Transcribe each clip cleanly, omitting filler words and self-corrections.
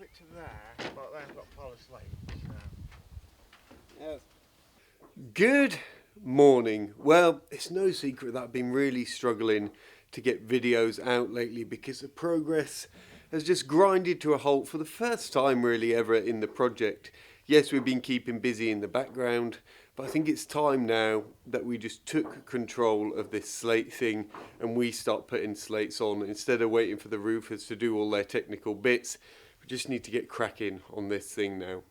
move it to there, but then I've got pile of slates. Yes. Good morning. Well, it's no secret that I've been really struggling to get videos out lately because the progress has just grinded to a halt for the first time really ever in the project. Yes, we've been keeping busy in the background, but I think it's time now that we just took control of this slate thing and we start putting slates on instead of waiting for the roofers to do all their technical bits. We just need to get cracking on this thing now.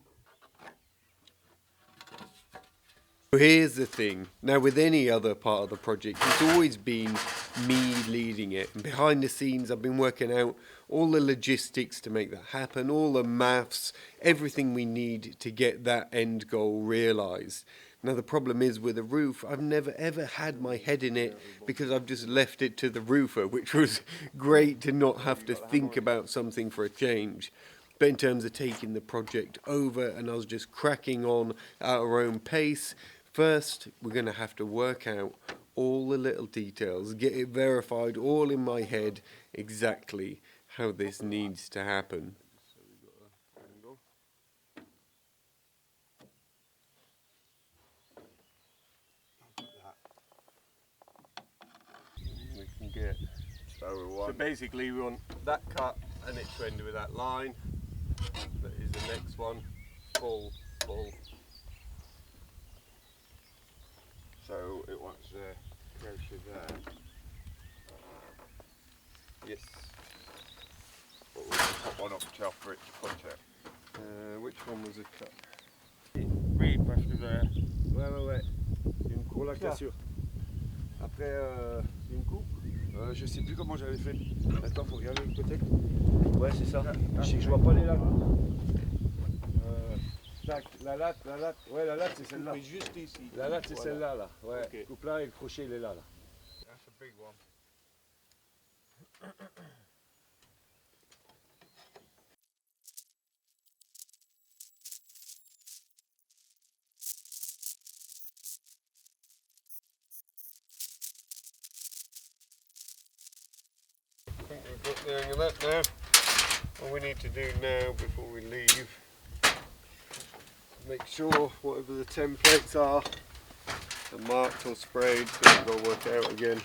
Here's the thing, now with any other part of the project, it's always been me leading it, and behind the scenes I've been working out all the logistics to make that happen, all the maths, everything we need to get that end goal realised. Now the problem is with the roof, I've never ever had my head in it because I've just left it to the roofer, which was great to not have to think about something for a change. But in terms of taking the project over and us just cracking on at our own pace, first we're going to have to work out all the little details, get it verified all in my head exactly how this needs to happen. We can get. So basically we want that cut and it to end with that line. That is the next one. Full. So it wants to go to there. Yes. But we'll put one up top for it to punch it. Which one was it cut? Oui, parce que there. Ouais. C'est une cour la cassure. Après, c'est une coupe. Je sais plus comment j'avais fait. Attends, faut regarder de côté. Ouais, c'est ça. Je sais que je vois pas les lattes. Tac, la latte. Ouais, la latte, c'est celle-là. Juste ici. La latte, c'est Voilà. celle-là, là. Ouais. Okay. Coupe là et le crochet, il est là. That's a big one. I think we've got the hang of that now. All we need to do now before we leave, make sure whatever the templates are marked or sprayed, so we've got to work it out again.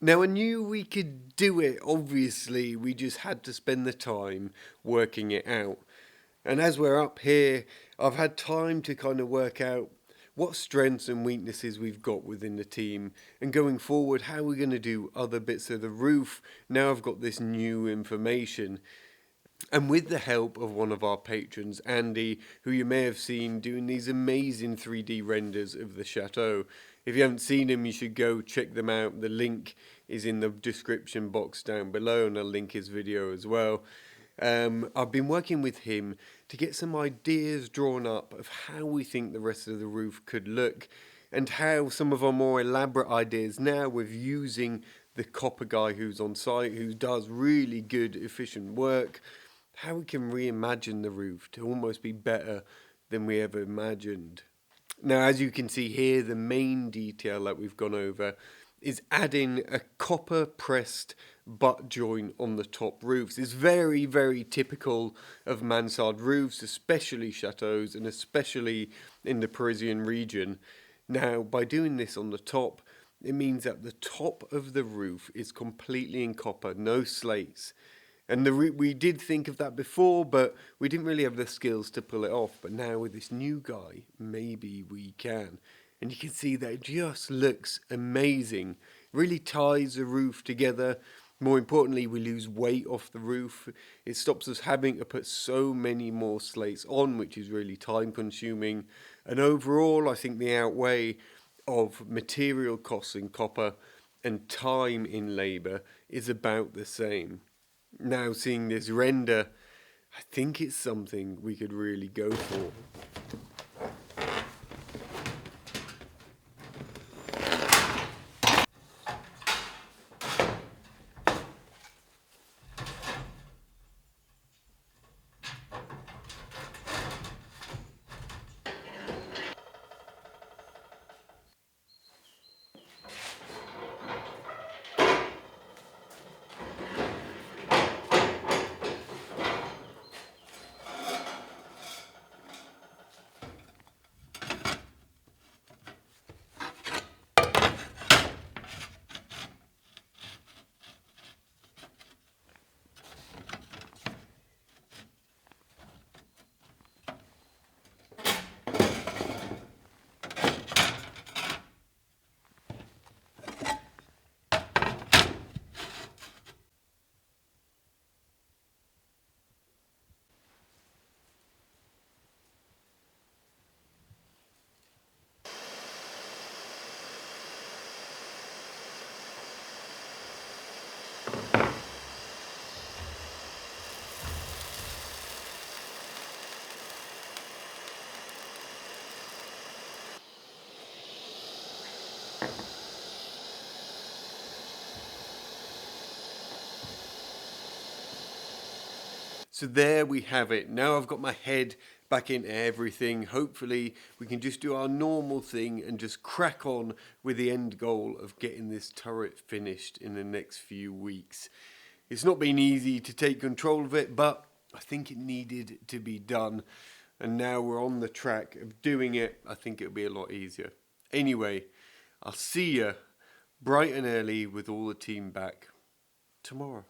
Now I knew we could do it, obviously, we just had to spend the time working it out. And as we're up here, I've had time to kind of work out what strengths and weaknesses we've got within the team, and going forward, how we're going to do other bits of the roof. Now I've got this new information. And with the help of one of our patrons, Andy, who you may have seen doing these amazing 3D renders of the chateau. If you haven't seen them, you should go check them out. The link is in the description box down below, and I'll link his video as well. I've been working with him to get some ideas drawn up of how we think the rest of the roof could look, and how some of our more elaborate ideas now with using the copper guy who's on site, who does really good, efficient work, how we can reimagine the roof to almost be better than we ever imagined. Now, as you can see here, the main detail that we've gone over is adding a copper pressed butt joint on the top roofs. It's very, very typical of mansard roofs, especially chateaus and especially in the Parisian region. Now, by doing this on the top, it means that the top of the roof is completely in copper, no slates. And we did think of that before, but we didn't really have the skills to pull it off. But now with this new guy, maybe we can. And you can see that it just looks amazing. It really ties the roof together. More importantly, we lose weight off the roof. It stops us having to put so many more slates on, which is really time consuming. And overall, I think the outweigh of material costs in copper and time in labour is about the same. Now seeing this render, I think it's something we could really go for. So there we have it. Now I've got my head back in everything. Hopefully we can just do our normal thing and just crack on with the end goal of getting this turret finished in the next few weeks. It's not been easy to take control of it, but I think it needed to be done. And now we're on the track of doing it. I think it'll be a lot easier. Anyway, I'll see you bright and early with all the team back tomorrow.